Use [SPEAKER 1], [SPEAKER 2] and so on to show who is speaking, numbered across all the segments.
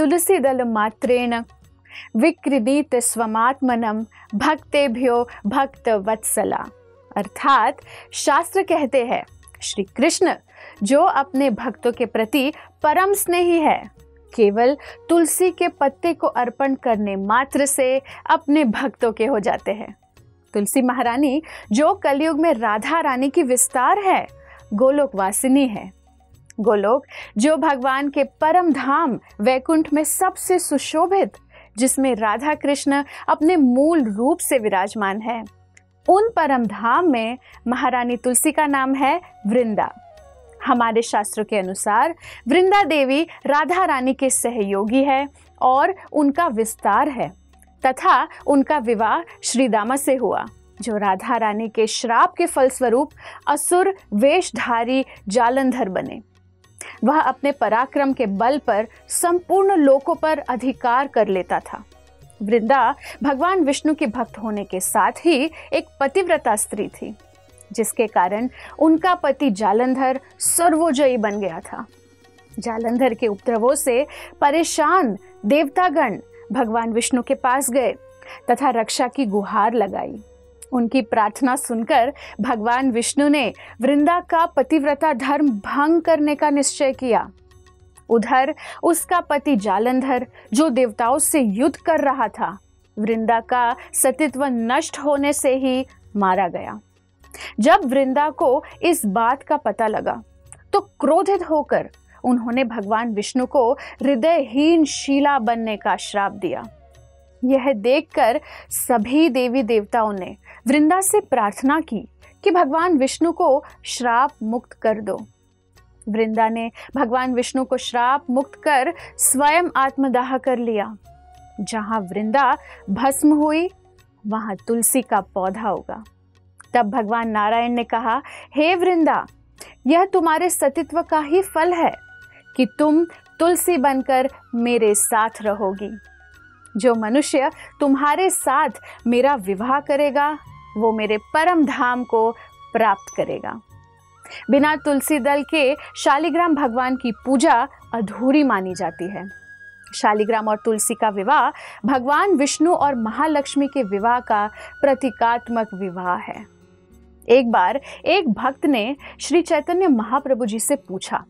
[SPEAKER 1] तुलसी दल मात्रेण विक्रीडित स्वमात्मनम भक्तेभ्यो भक्त वत्सला। अर्थात शास्त्र कहते हैं श्री कृष्ण जो अपने भक्तों के प्रति परम स्नेही है, केवल तुलसी के पत्ते को अर्पण करने मात्र से अपने भक्तों के हो जाते हैं। तुलसी महारानी जो कलयुग में राधा रानी की विस्तार है, गोलोक वासिनी है। गोलोक जो भगवान के परम धाम वैकुंठ में सबसे सुशोभित, जिसमें राधा कृष्ण अपने मूल रूप से विराजमान है, उन परम धाम में महारानी तुलसी का नाम है वृंदा। हमारे शास्त्रों के अनुसार वृंदा देवी राधा रानी के सहयोगी है और उनका विस्तार है तथा उनका विवाह श्रीदामा से हुआ, जो राधा रानी के श्राप के फलस्वरूप असुर वेशधारी जालंधर बने। वह अपने पराक्रम के बल पर संपूर्ण लोकों पर अधिकार कर लेता था। वृंदा भगवान विष्णु की भक्त होने के साथ ही एक पतिव्रता स्त्री थी, जिसके कारण उनका पति जालंधर सर्वोजयी बन गया था। जालंधर के उपद्रवों से परेशान देवतागण भगवान विष्णु के पास गए तथा रक्षा की गुहार लगाई। उनकी प्रार्थना सुनकर भगवान विष्णु ने वृंदा का पतिव्रता धर्म भंग करने का निश्चय किया। उधर उसका पति जालंधर जो देवताओं से युद्ध कर रहा था, वृंदा का सतीत्व नष्ट होने से ही मारा गया। जब वृंदा को इस बात का पता लगा तो क्रोधित होकर उन्होंने भगवान विष्णु को हृदयहीन शीला बनने का श्राप दिया। यह देखकर सभी देवी देवताओं ने वृंदा से प्रार्थना की कि भगवान विष्णु को श्राप मुक्त कर दो। वृंदा ने भगवान विष्णु को श्राप मुक्त कर स्वयं आत्मदाह कर लिया। जहां वृंदा भस्म हुई, वहां तुलसी का पौधा होगा। तब भगवान नारायण ने कहा, हे वृंदा, यह तुम्हारे सतीत्व का ही फल है कि तुम तुलसी बनकर मेरे साथ रहोगी। जो मनुष्य तुम्हारे साथ मेरा विवाह करेगा, वो मेरे परम धाम को प्राप्त करेगा। बिना तुलसी दल के शालिग्राम भगवान की पूजा अधूरी मानी जाती है। शालिग्राम और तुलसी का विवाह भगवान विष्णु और महालक्ष्मी के विवाह का प्रतीकात्मक विवाह है। एक बार एक भक्त ने श्री चैतन्य महाप्रभु जी से पूछा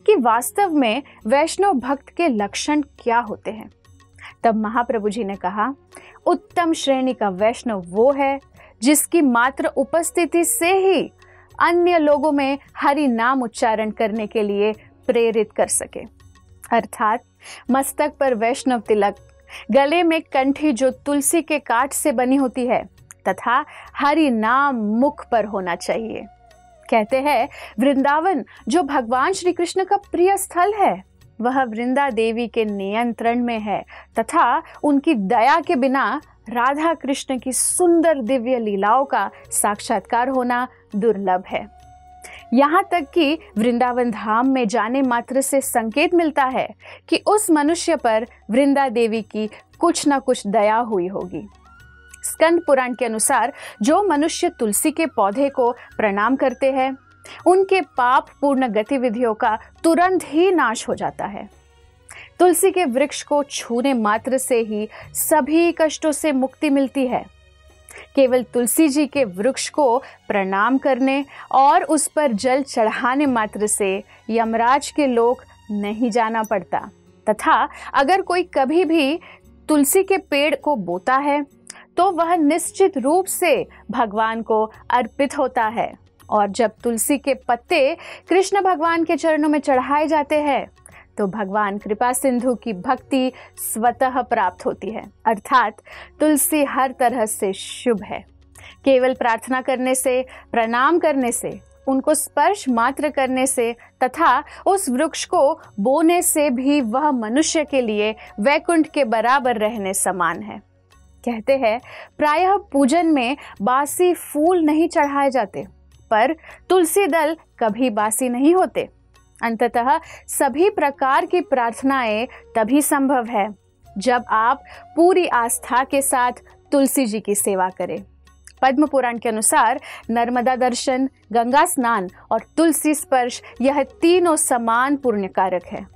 [SPEAKER 1] कि वास्तव में वैष्णव भक्त के लक्षण क्या होते हैं। तब महाप्रभु जी ने कहा, उत्तम श्रेणी का वैष्णव वो है जिसकी मात्र उपस्थिति से ही अन्य लोगों में हरि नाम उच्चारण करने के लिए प्रेरित कर सके। अर्थात मस्तक पर वैष्णव तिलक, गले में कंठी जो तुलसी के काठ से बनी होती है तथा हरि नाम मुख पर होना चाहिए। कहते हैं वृंदावन जो भगवान श्री कृष्ण का प्रिय स्थल है, वह वृंदा देवी के नियंत्रण में है तथा उनकी दया के बिना राधा कृष्ण की सुंदर दिव्य लीलाओं का साक्षात्कार होना दुर्लभ है। यहाँ तक कि वृंदावन धाम में जाने मात्र से संकेत मिलता है कि उस मनुष्य पर वृंदा देवी की कुछ न कुछ दया हुई होगी। स्कंद पुराण के अनुसार जो मनुष्य तुलसी के पौधे को प्रणाम करते हैं, उनके पाप पूर्ण गतिविधियों का तुरंत ही नाश हो जाता है। तुलसी के वृक्ष को छूने मात्र से ही सभी कष्टों से मुक्ति मिलती है। केवल तुलसी जी के वृक्ष को प्रणाम करने और उस पर जल चढ़ाने मात्र से यमराज के लोक नहीं जाना पड़ता तथा अगर कोई कभी भी तुलसी के पेड़ को बोता है तो वह निश्चित रूप से भगवान को अर्पित होता है। और जब तुलसी के पत्ते कृष्ण भगवान के चरणों में चढ़ाए जाते हैं तो भगवान कृपा सिंधु की भक्ति स्वतः प्राप्त होती है। अर्थात तुलसी हर तरह से शुभ है। केवल प्रार्थना करने से, प्रणाम करने से, उनको स्पर्श मात्र करने से तथा उस वृक्ष को बोने से भी वह मनुष्य के लिए वैकुंठ के बराबर रहने समान है। कहते हैं प्रायः पूजन में बासी फूल नहीं चढ़ाए जाते, पर तुलसी दल कभी बासी नहीं होते। अंततः सभी प्रकार की प्रार्थनाएं तभी संभव है जब आप पूरी आस्था के साथ तुलसी जी की सेवा करें। पद्म पुराण के अनुसार नर्मदा दर्शन, गंगा स्नान और तुलसी स्पर्श यह तीनों समान पुण्यकारक है।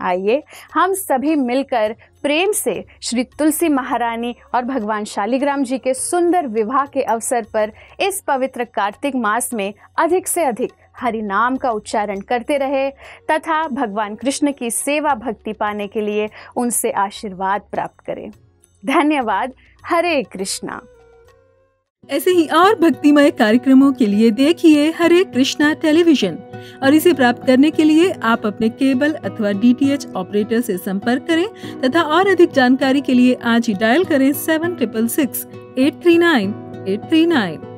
[SPEAKER 1] आइए हम सभी मिलकर प्रेम से श्री तुलसी महारानी और भगवान शालिग्राम जी के सुंदर विवाह के अवसर पर इस पवित्र कार्तिक मास में अधिक से अधिक हरि नाम का उच्चारण करते रहे तथा भगवान कृष्ण की सेवा भक्ति पाने के लिए उनसे आशीर्वाद प्राप्त करें। धन्यवाद। हरे कृष्णा।
[SPEAKER 2] ऐसे ही और भक्तिमय कार्यक्रमों के लिए देखिए हरे कृष्णा टेलीविजन और इसे प्राप्त करने के लिए आप अपने केबल अथवा DTH ऑपरेटर से संपर्क करें तथा और अधिक जानकारी के लिए आज ही डायल करें 7666 839 839।